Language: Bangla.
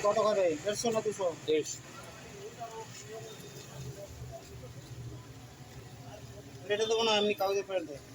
কত করে 150 না 200? 150। এটা দেবো না, এমনি কাগজে ফেরত দেয়।